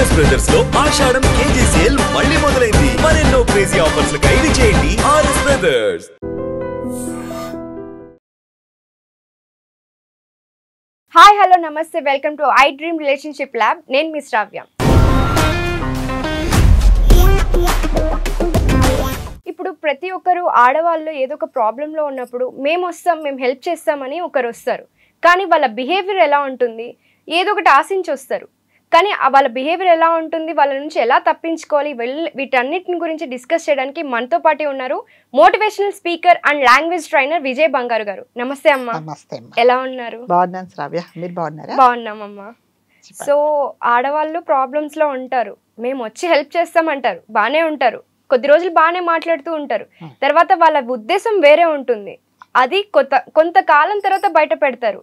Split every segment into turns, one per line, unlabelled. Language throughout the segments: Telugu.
ఆర్ఎస్ బ్రదర్స్ లో ఆషాఢం కేజీ సేల్ మళ్ళీ మొదలైంది. మరెన్నో క్రేజీ ఆఫర్స్ లు ఖైదీ చేయండి ఆర్ఎస్ బ్రదర్స్.
హాయ్ హలో నమస్తే, welcome to I dream relationship lab. నేను మీ శ్రావ్య. ఇప్పుడు ప్రతి ఒక్కరు ఆడవాళ్ళు ఏదో ఒక ప్రాబ్లంలో ఉన్నప్పుడు మేము వస్తాం, మేము హెల్ప్ చేస్తామని ఒకరు వస్తారు. కానీ వాళ్ళ బిహేవియర్ ఎలా ఉంటుంది, ఏదో ఒకటి ఆశించి వస్తారు. కానీ వాళ్ళ బిహేవియర్ ఎలా ఉంటుంది, వాళ్ళ నుంచి ఎలా తప్పించుకోవాలి, వీటన్నిటిని గురించి డిస్కస్ చేయడానికి మనతో పాటు ఉన్నారు motivational speaker and language trainer Vijay బంగారు గారు. నమస్తే అమ్మా.
నమస్తే.
ఎలా ఉన్నారు?
బాగున్నాను శ్రావ్య, మీరు బాగున్నారా?
బాగున్నామమ్మా. సో ఆడవాళ్ళు ప్రాబ్లమ్స్ లో ఉంటారు, మేము వచ్చి హెల్ప్ చేస్తామంటారు, బానే ఉంటారు, కొద్ది రోజులు బాగానే మాట్లాడుతూ ఉంటారు, తర్వాత వాళ్ళ ఉద్దేశం వేరే ఉంటుంది. అది కొంతకాలం తర్వాత బయట పెడతారు.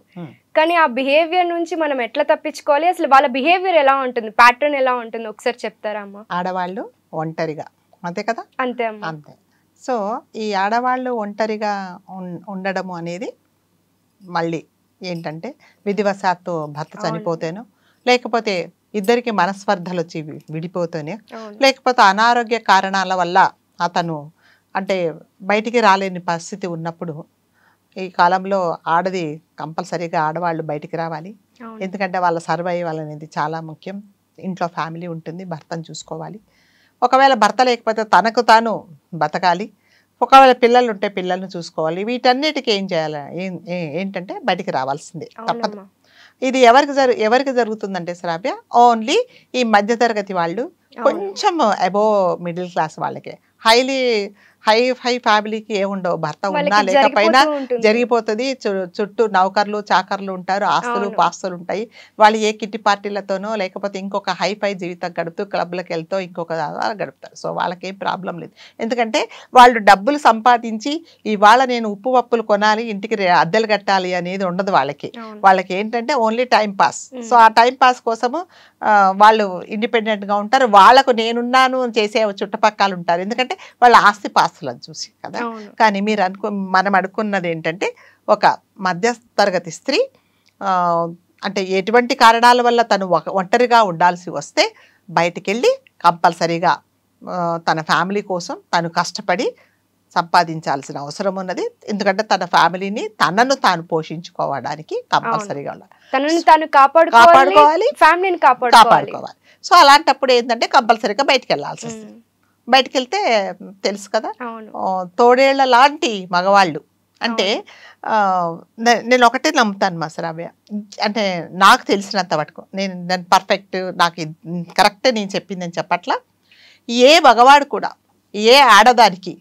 కానీ ఆ బిహేవియర్ నుంచి మనం ఎట్లా తప్పించుకోవాలి, అసలు వాళ్ళ బిహేవియర్ ఎలా ఉంటుంది, ప్యాటర్న్ ఎలా ఉంటుంది, ఒకసారి చెప్తారా అమ్మా?
ఆడవాళ్ళు ఒంటరిగా, అంతే కదా?
అంతే అమ్మా,
అంతే. సో ఈ ఆడవాళ్ళు ఒంటరిగా ఉండడము అనేది మళ్ళీ ఏంటంటే విధివశాత్తు భర్త చనిపోతేనో, లేకపోతే ఇద్దరికి మనస్పర్ధలు వచ్చి విడిపోతేనే, లేకపోతే అనారోగ్య కారణాల వల్ల అతను అంటే బయటికి రాలేని పరిస్థితి ఉన్నప్పుడు ఈ కాలంలో ఆడది కంపల్సరీగా ఆడవాళ్ళు బయటికి రావాలి. ఎందుకంటే వాళ్ళ సర్వైవల్ అనేది చాలా ముఖ్యం. ఇంట్లో ఫ్యామిలీ ఉంటుంది, భర్తను చూసుకోవాలి. ఒకవేళ భర్త లేకపోతే తనకు తాను బతకాలి. ఒకవేళ పిల్లలు ఉంటే పిల్లల్ని చూసుకోవాలి. వీటన్నిటికీ ఏం చేయాలి, ఏంటంటే బయటికి రావాల్సిందే, తప్పదు. ఇది ఎవరికి జరుగుతుందంటే శ్రావ్య, ఓన్లీ ఈ మధ్యతరగతి వాళ్ళు, కొంచెం అబోవ్ మిడిల్ క్లాస్ వాళ్ళకే. హై ఫ్యామిలీకి ఏముండవు, భర్త ఉన్నా లేకపోయినా జరిగిపోతుంది. చుట్టూ నౌకర్లు చాకర్లు ఉంటారు, ఆస్తులు పాస్తులు ఉంటాయి. వాళ్ళు ఏ కిట్టి పార్టీలతోనో లేకపోతే ఇంకొక హైఫై జీవితం గడుపుతూ క్లబ్లకు వెళ్తూ ఇంకొక గడుపుతారు. సో వాళ్ళకేం ప్రాబ్లం లేదు. ఎందుకంటే వాళ్ళు డబ్బులు సంపాదించి ఇవాళ నేను ఉప్పు పప్పులు కొనాలి, ఇంటికి అద్దెలు కట్టాలి అనేది ఉండదు వాళ్ళకి. వాళ్ళకి ఏంటంటే ఓన్లీ టైం పాస్. సో ఆ టైం పాస్ కోసము వాళ్ళు ఇండిపెండెంట్గా ఉంటారు. వాళ్ళకు నేనున్నాను చేసే చుట్టుపక్కల ఉంటారు, ఎందుకంటే వాళ్ళ ఆస్తి పాస్తులను చూసి కదా. కానీ మనం అనుకున్నది ఏంటంటే ఒక మధ్యతరగతి స్త్రీ అంటే ఎటువంటి కారణాల వల్ల తను ఒంటరిగా ఉండాల్సి వస్తే బయటికి వెళ్ళి కంపల్సరీగా తన ఫ్యామిలీ కోసం తను కష్టపడి సంపాదించాల్సిన అవసరం ఉన్నది. ఎందుకంటే తన ఫ్యామిలీని తనను తాను పోషించుకోవడానికి కంపల్సరీగా ఉండాలి,
తనని తాను కాపాడుకోవాలి, ఫ్యామిలీని కాపాడుకోవాలి.
సో అలాంటప్పుడు ఏంటంటే కంపల్సరీగా బయటికి వెళ్ళాల్సి వస్తుంది. బయటికి వెళ్తే తెలుసు కదా, తోడేళ్ల లాంటి మగవాళ్ళు అంటే నేను ఒకటే నమ్ముతాను మా శ్రావ్య, అంటే నాకు తెలిసినంత మటుకు నేను పర్ఫెక్ట్, నాకు కరెక్ట్ నేను చెప్పిందని చెప్పట్లా. ఏ మగవాడు కూడా ఏ ఆడదానికి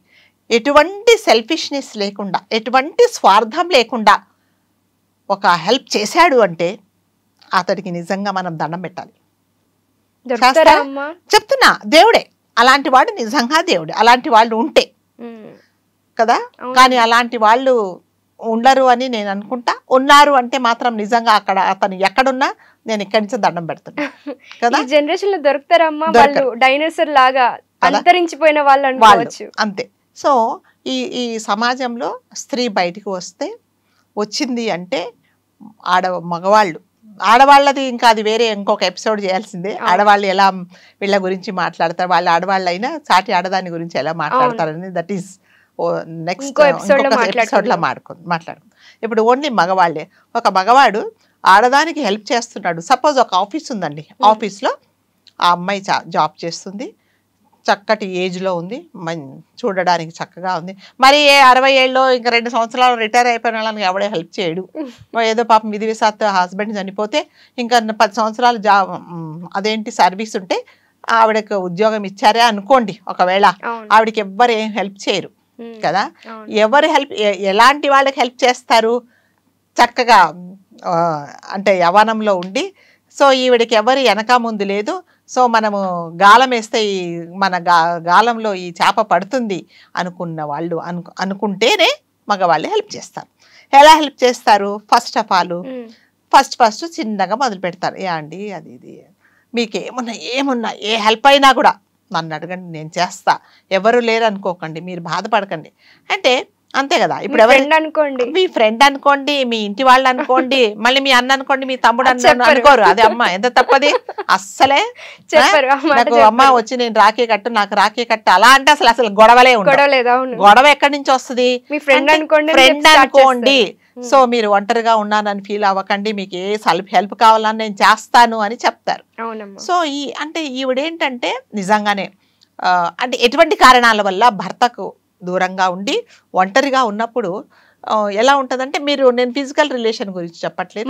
ఎటువంటి సెల్ఫిష్నెస్ లేకుండా, ఎటువంటి స్వార్థం లేకుండా ఒక హెల్ప్ చేశాడు అంటే అతడికి నిజంగా మనం దండం పెట్టాలి. చెప్తున్నా, దేవుడే అలాంటి వాడు, నిజంగా దేవుడే అలాంటి వాళ్ళు ఉంటే కదా. కానీ అలాంటి వాళ్ళు ఉండరు అని నేను అనుకుంటా. ఉన్నారు అంటే మాత్రం నిజంగా అక్కడ అతను ఎక్కడున్నా నేను ఇక్కడి నుంచి దండం పెడుతున్నా కదా.
జనరేషన్ లో దొరుకుతారమ్మా వాళ్ళు, డైనోసార్ లాగా అంతరించిపోయిన వాళ్ళు అనుకోవచ్చు.
అంతే. సో ఈ సమాజంలో స్త్రీ బయటికి వచ్చింది అంటే మగవాళ్ళు, ఆడవాళ్ళది ఇంకా అది వేరే ఇంకొక ఎపిసోడ్ చేయాల్సిందే. ఆడవాళ్ళు ఎలా వీళ్ళ గురించి మాట్లాడతారు, వాళ్ళ ఆడవాళ్ళు అయినా సాటి ఆడదాని గురించి ఎలా మాట్లాడతారని దట్ ఈస్ నెక్స్ట్ ఎపిసోడ్లో మాట్లాడుకుందాం. ఇప్పుడు ఓన్లీ మగవాళ్ళే. ఒక మగవాడు ఆడదానికి హెల్ప్ చేస్తున్నాడు. సపోజ్ ఒక ఆఫీస్ ఉందండి, ఆఫీస్లో ఆ అమ్మాయి జాబ్ చేస్తుంది, చక్కటి ఏజ్లో ఉంది, చూడడానికి చక్కగా ఉంది. మరి 60 ఏళ్ళలో ఇంకా 2 సంవత్సరాలు రిటైర్ అయిపోయిన వాళ్ళని ఎవడే హెల్ప్ చేయడు. ఏదో పాపం విధివశాత్తు హస్బెండ్ చనిపోతే ఇంకా 10 సంవత్సరాలు అదేంటి సర్వీస్ ఉంటే ఆవిడకి ఉద్యోగం ఇచ్చారే అనుకోండి, ఒకవేళ ఆవిడకి ఎవ్వరు ఏం హెల్ప్ చేయరు కదా. ఎవరు ఎలాంటి వాళ్ళకి హెల్ప్ చేస్తారు? చక్కగా అంటే యవ్వనంలో ఉండి, సో ఈవిడికి ఎవరు వెనక ముందు లేదు, సో మనము గాలం వేస్తే మన గాలంలో ఈ చేప పడుతుంది అనుకున్న వాళ్ళు అనుకుంటేనే మగవాళ్ళు హెల్ప్ చేస్తారు. ఎలా హెల్ప్ చేస్తారు? ఫస్ట్ ఆఫ్ ఆల్ ఫస్ట్ చిన్నగా మొదలు పెడతారు. ఏ అండి అది ఇది మీకు ఏమున్నా ఏ హెల్ప్ అయినా కూడా నన్ను అడగండి, నేను చేస్తా, ఎవరు లేరు అనుకోకండి, మీరు బాధపడకండి అంటే అంతే కదా. ఇప్పుడు ఎవరు
అనుకోండి,
మీ ఫ్రెండ్ అనుకోండి, మీ ఇంటి వాళ్ళు అనుకోండి, మళ్ళీ మీ అన్న అనుకోండి, మీ తమ్ముడు అనుకోరు. అదే అమ్మ ఎంత తప్పది అస్సలే. నాకు అమ్మ వచ్చి నేను రాఖీ కట్టు, నాకు రాఖీ కట్టు అలా అంటే అసలు గొడవలే ఉండవు. గొడవ ఎక్కడి నుంచి వస్తుంది? ఫ్రెండ్ అనుకోండి. సో మీరు ఒంటరిగా ఉన్నానని ఫీల్ అవ్వకండి, మీకు ఏ హెల్ప్ కావాలని నేను చేస్తాను అని చెప్తారు. సో అంటే ఈవిడేంటంటే నిజంగానే అంటే ఎటువంటి కారణాల వల్ల భర్తకు దూరంగా ఉండి ఒంటరిగా ఉన్నప్పుడు ఎలా ఉంటదంటే, నేను ఫిజికల్ రిలేషన్ గురించి చెప్పట్లేదు,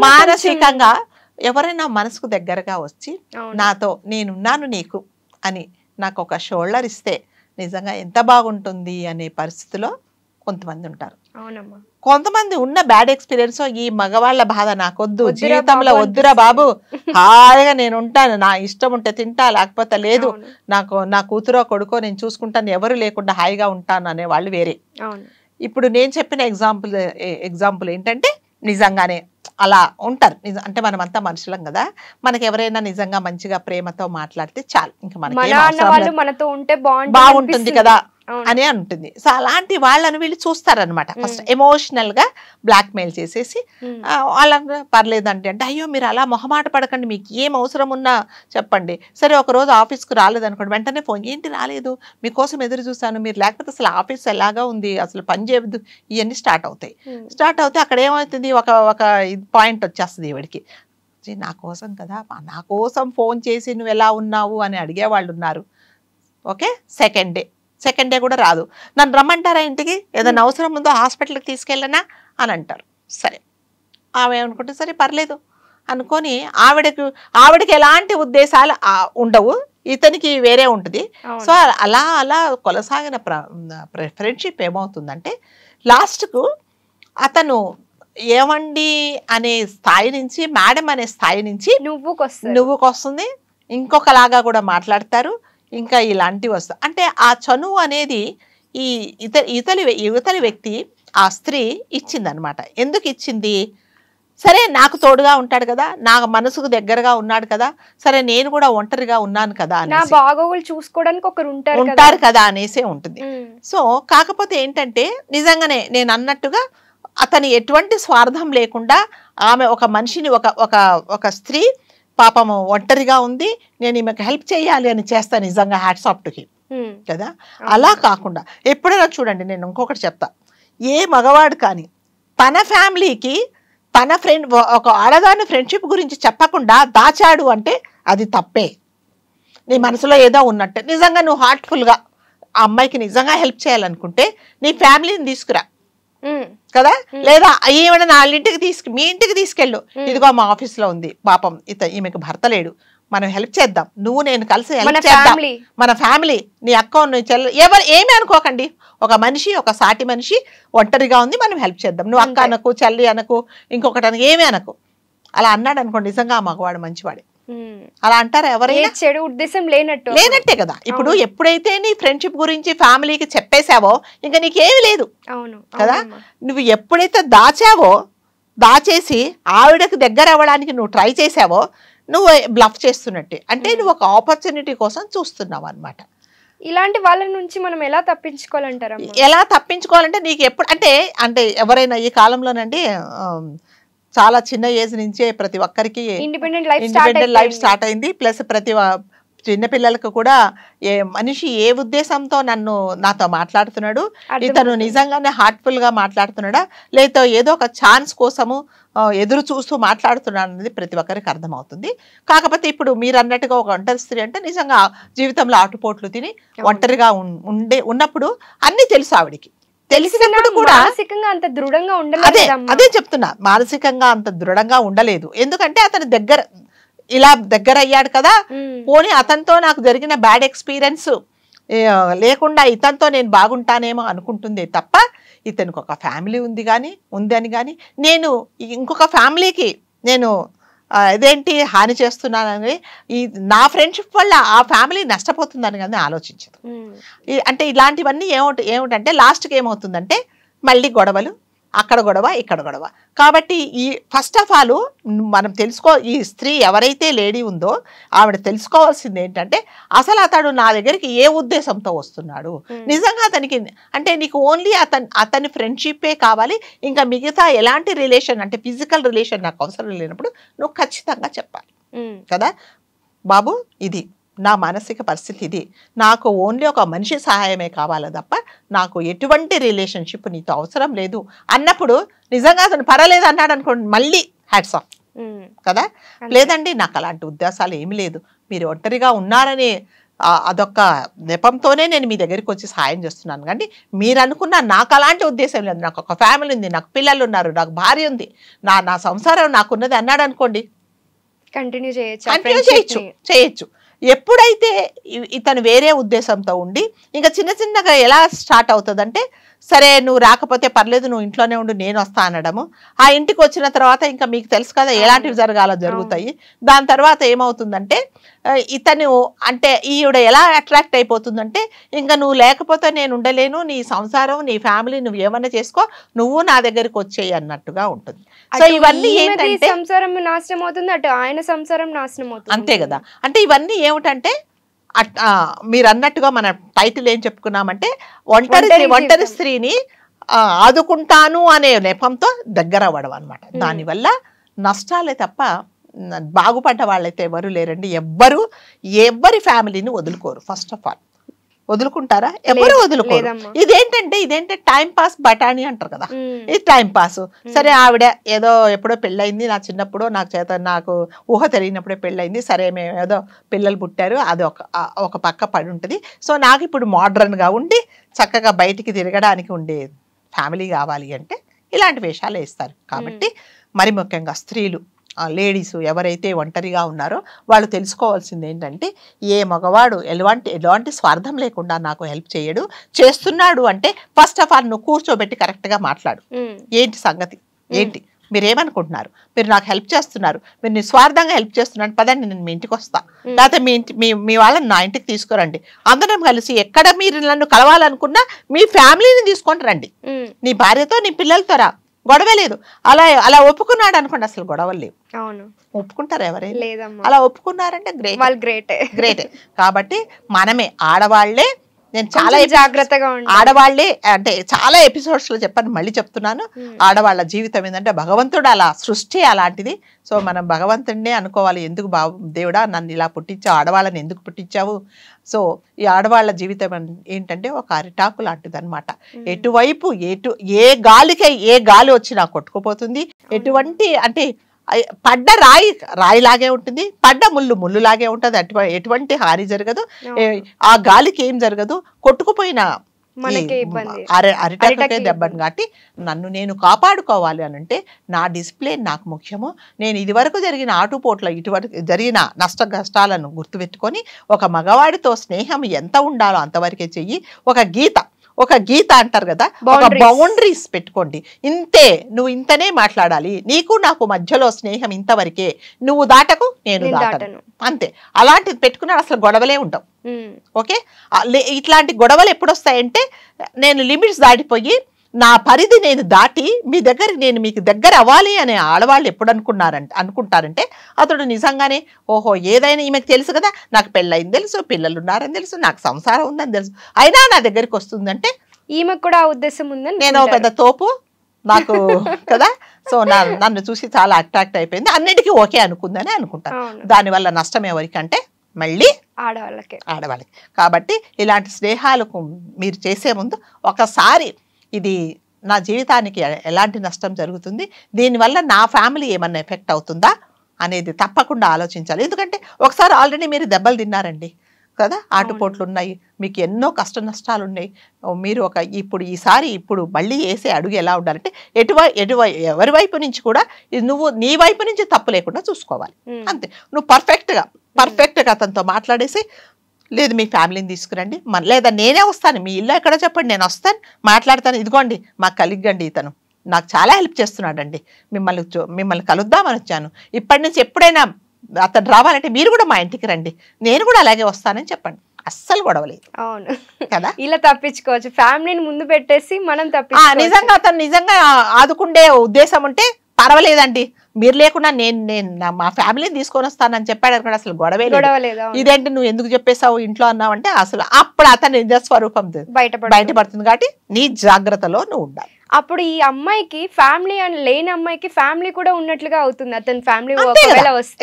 మానసికంగా ఎవరైనా మనసుకు దగ్గరగా వచ్చి నాతో నేనున్నాను నీకు అని నాకు ఒక షోల్డర్ ఇస్తే నిజంగా ఎంత బాగుంటుంది అనే పరిస్థితిలో కొంతమంది ఉంటారు. కొంతమంది ఉన్న బ్యాడ్ ఎక్స్పీరియన్స్, ఈ మగవాళ్ళ బాధ నాకొద్దు, జీవితంలో వద్దురా బాబు, హాయిగా నేను ఉంటాను, నా ఇష్టం ఉంటే తింటా, లేకపోతే లేదు, నాకు నా కూతురో కొడుకో నేను చూసుకుంటాను, ఎవరు లేకుండా హాయిగా ఉంటాను అనే వాళ్ళు వేరే. ఇప్పుడు నేను చెప్పిన ఎగ్జాంపుల్ ఏంటంటే నిజంగానే అలా ఉంటారు. అంటే మనం అంతా మనుషులం కదా, మనకి ఎవరైనా నిజంగా మంచిగా ప్రేమతో మాట్లాడితే చాలు, ఇంకా మనకి బాగుంటుంది కదా అని ఉంటుంది. సో అలాంటి వాళ్ళని వీళ్ళు చూస్తారనమాట. ఫస్ట్ ఎమోషనల్ గా బ్లాక్ మెయిల్ చేసేసి వాళ్ళని పర్లేదంటే అంటే అయ్యో మీరు అలా మొహమాట పడకండి, మీకు ఏం అవసరం ఉన్నా చెప్పండి. సరే ఒక రోజు ఆఫీస్కి రాలేదనుకోండి, వెంటనే ఫోన్, ఏంటి రాలేదు, మీకోసం ఎదురు చూసాను, మీరు లేకపోతే అసలు ఆఫీస్ ఎలాగా ఉంది, అసలు పని చేయవద్దు, ఇవన్నీ స్టార్ట్ అవుతాయి. అక్కడ ఏమవుతుంది, ఒక పాయింట్ వచ్చేస్తుంది ఈవిడికి, నా కోసం కదా, నా కోసం ఫోన్ చేసి నువ్వు ఎలా ఉన్నావు అని అడిగేవాళ్ళు ఉన్నారు. ఓకే, సెకండ్ డే కూడా రాదు, నన్ను రమ్మంటారా ఇంటికి, ఏదైనా అవసరం ఉందో హాస్పిటల్కి తీసుకెళ్ళనా అని అంటారు. సరే ఆమె అనుకుంటే సరే పర్లేదు అనుకొని ఆవిడకి ఎలాంటి ఉద్దేశాలు ఉండవు, ఇతనికి వేరే ఉంటుంది. సో అలా కొనసాగిన ఫ్రెండ్షిప్ ఏమవుతుందంటే లాస్ట్కు అతను ఏమండి అనే స్థాయి నుంచి మేడం అనే స్థాయి నుంచి నువ్వుకొస్తుంది, ఇంకొకలాగా కూడా మాట్లాడతారు, ఇంకా ఇలాంటివి వస్తాయి. అంటే ఆ చనువు అనేది ఈ యువతలి వ్యక్తి ఆ స్త్రీ ఇచ్చిందనమాట. ఎందుకు ఇచ్చింది, సరే నాకు తోడుగా ఉంటాడు కదా, నా మనసుకు దగ్గరగా ఉన్నాడు కదా, సరే నేను కూడా ఒంటరిగా ఉన్నాను కదా,
చూసుకోవడానికి ఒకరు
ఉంటారు కదా అనేసే ఉంటుంది. సో కాకపోతే ఏంటంటే నిజంగానే నేను అన్నట్టుగా అతని ఎటువంటి స్వార్థం లేకుండా ఆమె ఒక మనిషిని ఒక స్త్రీ పాపము ఒంటరిగా ఉంది, నేను ఈమెకు హెల్ప్ చేయాలి అని చేస్తాను, నిజంగా హ్యాట్స్ ఆఫ్ టు హిమ్ కదా. అలా కాకుండా ఎప్పుడైనా చూడండి, నేను ఇంకొకటి చెప్తా, ఏ మగవాడు కానీ తన ఫ్యామిలీకి తన ఫ్రెండ్ ఒక ఆడదాని ఫ్రెండ్షిప్ గురించి చెప్పకుండా దాచాడు అంటే అది తప్పే. నీ మనసులో ఏదో ఉన్నట్టే, నిజంగా నువ్వు హార్ట్ఫుల్గా ఆ అమ్మాయికి నిజంగా హెల్ప్ చేయాలనుకుంటే నీ ఫ్యామిలీని తీసుకురా కదా, లేదా ఈమె మీ ఇంటికి తీసుకెళ్ళు, ఇదిగో మా ఆఫీస్లో ఉంది పాపం ఈమెకు భర్త లేడు, మనం హెల్ప్ చేద్దాం, నువ్వు నేను కలిసి హెల్ప్ చేద్దాం, మన ఫ్యామిలీ, నీ అక్క నీ చెల్లి ఎవరు ఏమి అనుకోకండి, ఒక మనిషి ఒక సాటి మనిషి ఒంటరిగా ఉంది, మనం హెల్ప్ చేద్దాం, నువ్వు అక్క అనకు, చెల్లి అనకు, ఇంకొకటి అనకు, ఏమీ అనకు, అలా అన్నాడు అనుకోండి, నిజంగా ఆ మగవాడు మంచివాడే. అలా అంటారా ఎవరైనా?
చెడు ఉద్దేశం
లేనట్టే కదా. ఇప్పుడు ఎప్పుడైతే నీ ఫ్రెండ్షిప్ గురించి ఫ్యామిలీకి చెప్పేశావో ఇంకా నీకేమీ లేదు కదా. నువ్వు ఎప్పుడైతే దాచేసి ఆవిడకి దగ్గర అవ్వడానికి నువ్వు ట్రై చేసావో నువ్వు బ్లఫ్ చేస్తున్నట్టే, అంటే నువ్వు ఒక ఆపర్చునిటీ కోసం చూస్తున్నావు అనమాట.
ఇలాంటి వాళ్ళ నుంచి మనం ఎలా తప్పించుకోవాలంటారా?
ఎలా తప్పించుకోవాలంటే నీకు ఎప్పుడు అంటే ఎవరైనా ఈ కాలంలోనండి చాలా చిన్న ఏజ్ నుంచే ప్రతి ఒక్కరికి ఇండిపెండెంట్ లైఫ్ స్టార్ట్ అయింది. ప్లస్ ప్రతి చిన్నపిల్లలకు కూడా మనిషి ఏ ఉద్దేశంతో నాతో మాట్లాడుతున్నాడు, ఇతను నిజంగానే హార్ట్ఫుల్ గా మాట్లాడుతున్నాడా, లేదా ఏదో ఒక ఛాన్స్ కోసము ఎదురు చూస్తూ మాట్లాడుతున్నాడు అనేది ప్రతి ఒక్కరికి అర్థమవుతుంది. కాకపోతే ఇప్పుడు మీరు అన్నట్టుగా ఒక ఒంటరి స్త్రీ అంటే నిజంగా జీవితంలో ఆటుపోట్లు తిని ఒంటరిగా ఉన్నప్పుడు అన్ని తెలుసు ఆవిడికి, తెలిసినప్పుడు కూడా
అంత దృఢంగా ఉండలేదు.
అదే చెప్తున్నా, మానసికంగా అంత దృఢంగా ఉండలేదు. ఎందుకంటే అతని దగ్గర అయ్యాడు కదా, పోనీ అతనితో నాకు జరిగిన బ్యాడ్ ఎక్స్పీరియన్స్ లేకుండా ఇతనితో నేను బాగుంటానేమో అనుకుంటుంది తప్ప, ఇతనికి ఒక ఫ్యామిలీ ఉందని కానీ నేను ఇంకొక ఫ్యామిలీకి నేను ఇదేంటి హాని చేస్తున్నానని, నా ఫ్రెండ్షిప్ వల్ల ఆ ఫ్యామిలీ నష్టపోతుందని కానీ ఆలోచించదు. అంటే ఇలాంటివన్నీ ఏమిటంటే లాస్ట్కి ఏమవుతుందంటే మళ్ళీ గొడవలు, అక్కడ గొడవ ఇక్కడ గొడవ. కాబట్టి ఈ ఫస్ట్ ఆఫ్ ఆల్ మనం ఈ స్త్రీ ఎవరైతే లేడీ ఉందో ఆవిడ తెలుసుకోవాల్సింది ఏంటంటే అసలు అతడు నా దగ్గరికి ఏ ఉద్దేశంతో వస్తున్నాడు, నిజంగా అతనికి అంటే నీకు ఓన్లీ అతని ఫ్రెండ్షిప్పే కావాలి, ఇంకా మిగతా ఎలాంటి రిలేషన్ అంటే ఫిజికల్ రిలేషన్ నాకు అవసరం లేనప్పుడు నువ్వు ఖచ్చితంగా చెప్పాలి కదా, బాబు ఇది నా మానసిక పరిస్థితి, ఇది నాకు ఓన్లీ ఒక మనిషి సహాయమే కావాలి తప్ప నాకు ఎటువంటి రిలేషన్షిప్ నీతో అవసరం లేదు అన్నప్పుడు నిజంగా అతను పర్వాలేదు అన్నాడు అనుకోండి, మళ్ళీ హ్యాట్స్ ఆఫ్ కదా. లేదండి నాకు అలాంటి ఉద్దేశాలు ఏమి లేదు, మీరు ఒంటరిగా ఉన్నారనే అదొక నెపంతోనే నేను మీ దగ్గరికి వచ్చి సహాయం చేస్తున్నాను, కానీ మీరు అనుకున్న నాకు అలాంటి ఉద్దేశం లేదు, నాకు ఒక ఫ్యామిలీ ఉంది, నాకు పిల్లలు ఉన్నారు, నాకు భార్య ఉంది, నా సంసారం నాకున్నది అన్నాడు అనుకోండి,
కంటిన్యూ
చేయొచ్చు. ఎప్పుడైతే ఇతను వేరే ఉద్దేశంతో ఉండి ఇంకా చిన్నగా ఎలా స్టార్ట్ అవుతుందంటే, సరే నువ్వు రాకపోతే పర్లేదు, నువ్వు ఇంట్లోనే ఉండు, నేను వస్తా అనడము. ఆ ఇంటికి వచ్చిన తర్వాత ఇంకా మీకు తెలుసు కదా ఎలాంటివి జరుగుతాయి. దాని తర్వాత ఏమవుతుందంటే ఇతను అంటే ఈవిడ ఎలా అట్రాక్ట్ అయిపోతుందంటే, ఇంకా నువ్వు లేకపోతే నేను ఉండలేను, నీ సంసారం నీ ఫ్యామిలీ నువ్వు ఏమన్నా చేసుకో, నువ్వు నా దగ్గరికి వచ్చేయి అన్నట్టుగా ఉంటుంది. సో ఇవన్నీ ఏంటంటే
సంసారం నాశనం అవుతుంది, అటు ఆయన సంసారం నాశనం అవుతుంది.
అంతే కదా. అంటే ఇవన్నీ ఏమిటంటే మీరు అన్నట్టుగా మన టైటిల్ ఏం చెప్పుకున్నామంటే ఒంటరి స్త్రీని ఆదుకుంటాను అనే నెపంతో దగ్గర అవ్వడం అనమాట. దానివల్ల నష్టాలే తప్ప బాగుపడ్డ వాళ్ళైతే ఎవరు లేరండి. ఎవ్వరి ఫ్యామిలీని వదులుకోరు. ఫస్ట్ ఆఫ్ ఆల్ వదులుకుంటారా? ఎవరు వదులుకోరు. ఇదేంటే టైం పాస్ బఠానీ అంటారు కదా, ఇది టైం పాస్. సరే ఆవిడ ఏదో ఎప్పుడో పెళ్ళయింది, నా చిన్నప్పుడు నాకు ఊహ తెలియనప్పుడే పెళ్ళయింది, సరే మేము ఏదో పిల్లలు పుట్టారు, అది ఒక పక్క పడి ఉంటుంది. సో నాకు ఇప్పుడు మోడ్రన్గా ఉండి చక్కగా బయటికి తిరగడానికి ఉండే ఫ్యామిలీ కావాలి అంటే ఇలాంటి వేషాలు వేస్తారు. కాబట్టి మరి ముఖ్యంగా స్త్రీలు లేడీస్ ఎవరైతే ఒంటరిగా ఉన్నారో వాళ్ళు తెలుసుకోవాల్సింది ఏంటంటే, ఏ మగవాడు ఎలాంటి స్వార్థం లేకుండా నాకు హెల్ప్ చేస్తున్నాడు అంటే ఫస్ట్ ఆఫ్ ఆల్ నువ్వు కూర్చోబెట్టి కరెక్ట్గా మాట్లాడు. ఏంటి సంగతి, ఏంటి మీరేమనుకుంటున్నారు, మీరు నాకు హెల్ప్ చేస్తున్నారు, మీరు నిస్వార్థంగా హెల్ప్ చేస్తున్నారు, పదండి నేను మీ ఇంటికి వస్తా, లేకపోతే మీ వాళ్ళని నా ఇంటికి తీసుకురండి, అందరం కలిసి ఎక్కడ మీరు నన్ను కలవాలనుకున్నా మీ ఫ్యామిలీని తీసుకొని రండి, నీ భార్యతో నీ పిల్లలతో రా, గొడవే లేదు. అలా ఒప్పుకున్నాడు అనుకోండి, అసలు గొడవలు లేవు. ఒప్పుకుంటారు ఎవరైనా? అలా ఒప్పుకున్నారంటే గ్రేటే. కాబట్టి మనమే ఆడవాళ్లే, నేను చాలా
జాగ్రత్తగా
ఆడవాళ్లే అంటే చాలా ఎపిసోడ్స్ లో చెప్పాను, మళ్ళీ చెప్తున్నాను, ఆడవాళ్ళ జీవితం ఏంటంటే భగవంతుడు అలా సృష్టి అలాంటిది. సో మనం భగవంతుడినే అనుకోవాలి, ఎందుకు దేవుడా నన్ను ఇలా పుట్టించావు, ఆడవాళ్ళని ఎందుకు పుట్టించావు. సో ఈ ఆడవాళ్ళ జీవితం ఏంటంటే ఒక అరిటాకు లాంటిది అనమాట. ఎటువైపు ఏ గాలి వచ్చినా కొట్టుకుపోతుంది. ఎటువంటి అంటే పడ్డ రాయిలాగే ఉంటుంది, పడ్డ ముళ్ళులాగే ఉంటుంది, ఎటువంటి హాని జరగదు, ఆ గాలికి ఏం జరగదు, కొట్టుకుపోయిన అరిటాకే దెబ్బను కాబట్టి నన్ను నేను కాపాడుకోవాలి అని అంటే నా డిసిప్లిన్ నాకు ముఖ్యము. నేను ఇదివరకు జరిగిన ఆటుపోట్ల ఇటువరకు జరిగిన కష్టాలను గుర్తుపెట్టుకొని ఒక మగవాడితో స్నేహం ఎంత ఉండాలో అంతవరకే చెయ్యి. ఒక గీత అంటారు కదా, ఒక బౌండరీస్ పెట్టుకోండి. నువ్వు ఇంతనే మాట్లాడాలి, నీకు నాకు మధ్యలో స్నేహం ఇంతవరకే, నువ్వు దాటకు నేను దాటను, అంతే. అలాంటిది పెట్టుకున్నాడు, అసలు గొడవలే ఉండవు. ఓకే, ఇట్లాంటి గొడవలు ఎప్పుడు వస్తాయంటే నేను లిమిట్స్ దాటిపోయి నా పరిధి నేను దాటి మీకు దగ్గర అవ్వాలి అనే ఆడవాళ్ళు ఎప్పుడు అనుకుంటారంటే అతడు నిజంగానే ఓహో ఏదైనా ఈమెకు తెలుసు కదా, నాకు పెళ్ళయింది తెలుసు, పిల్లలు ఉన్నారని తెలుసు, నాకు సంసారం ఉందని తెలుసు, అయినా నా దగ్గరికి వస్తుందంటే
ఈమెకు కూడా ఉద్దేశం ఉందని,
నేను పెద్ద తోపు నాకు కదా, సో నన్ను చూసి చాలా అట్రాక్ట్ అయిపోయింది, అన్నిటికీ ఓకే అనుకుందని అనుకుంటాను. దానివల్ల నష్టం ఎవరికంటే మళ్ళీ
ఆడవాళ్ళకి.
కాబట్టి ఇలాంటి స్నేహాలకు మీరు చేసే ముందు ఒకసారి ఇది నా జీవితానికి ఎలాంటి నష్టం జరుగుతుంది, దీనివల్ల నా ఫ్యామిలీ ఏమన్నా ఎఫెక్ట్ అవుతుందా అనేది తప్పకుండా ఆలోచించాలి. ఎందుకంటే ఒకసారి ఆల్రెడీ మీరు దెబ్బలు తిన్నారండి కదా, ఆటుపోట్లు ఉన్నాయి, మీకు ఎన్నో కష్ట నష్టాలు ఉన్నాయి. మీరు ఇప్పుడు మళ్ళీ వేసే అడుగు ఎలా ఉండాలంటే ఎవరి వైపు నుంచి కూడా నువ్వు నీ వైపు నుంచి తప్పు లేకుండా చూసుకోవాలి, అంతే. నువ్వు పర్ఫెక్ట్గా అతనితో మాట్లాడేసి, లేదు మీ ఫ్యామిలీని తీసుకురండి, లేదా నేనే వస్తాను, మీ ఇల్లు ఎక్కడో చెప్పండి, నేను వస్తాను మాట్లాడతాను, ఇదిగోండి మా కలిగ్గండి, ఇతను నాకు చాలా హెల్ప్ చేస్తున్నాడండి, మిమ్మల్ని కలుద్దామని వచ్చాను, ఇప్పటి నుంచి ఎప్పుడైనా అతను రావాలంటే మీరు కూడా మా ఇంటికి రండి, నేను కూడా అలాగే వస్తానని చెప్పండి. అస్సలు గొడవలేదు
అవును
కదా.
ఇలా తప్పించుకోవచ్చు, ఫ్యామిలీని ముందు పెట్టేసి మనం
నిజంగా అతను నిజంగా ఆదుకుండే ఉద్దేశం ఉంటే పర్వాలేదండి, మీరు లేకుండా నేను మా ఫ్యామిలీని తీసుకొని వస్తానని చెప్పాడు అనుకోండి, అసలు గొడవే
గొడవలేదు.
ఇదేంటి నువ్వు ఎందుకు చెప్పేసావు ఇంట్లో అన్నావు అంటే అసలు అప్పుడు అతని నిజ స్వరూపం బయటపడుతుంది. కాబట్టి నీ జాగ్రత్తలో నువ్వు ఉండాలి.
అప్పుడు ఈ అమ్మాయికి ఫ్యామిలీ అని లేని అమ్మాయికి ఫ్యామిలీ కూడా ఉన్నట్లుగా అవుతుంది. అతని ఫ్యామిలీ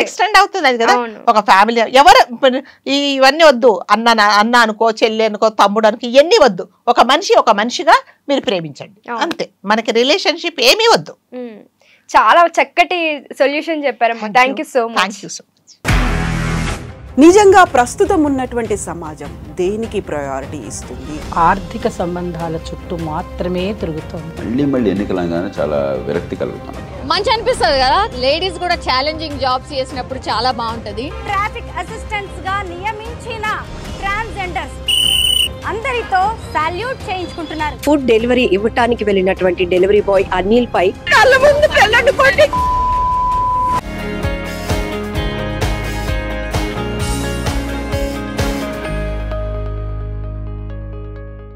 ఎక్స్టెండ్ అవుతుంది అది కదా. ఒక ఫ్యామిలీ ఎవరు ఇవన్నీ వద్దు, అన్న అనుకో, చెల్లి అనుకో, తమ్ముడు అనుకో, ఇవన్నీ వద్దు. ఒక మనిషిగా మీరు ప్రేమించండి అంతే. మనకి రిలేషన్షిప్ ఏమీ వద్దు.
చాలా చక్కటి సొల్యూషన్ చెప్పారమ్మా. Thank you so much.
నిజంగా ప్రస్తుతం ఉన్నటువంటి సమాజం దేనికి ప్రయారిటీ ఇస్తుంది?
ఆర్థిక సంబంధాల చుట్టూ మాత్రమే తిరుగుతుంది.
మళ్ళీ ఎన్నికలంగానే చాలా విరక్తి కలుగుతాను.
మంచి అనిపిస్తుంది కదా, లేడీస్ కూడా ఛాలెంజింగ్ జాబ్స్ చేసినప్పుడు చాలా బాగుంటది.
ట్రాఫిక్ అసిస్టెంట్స్ గా నియమించిన ట్రాన్స్జెండర్స్ అందరితో సాల్యూట్ చేయించుకుంటున్నారు.
ఫుడ్ డెలివరీ ఇవ్వటానికి వెళ్ళినటువంటి డెలివరీ బాయ్ అనిల్ పై కళ్ళ ముందు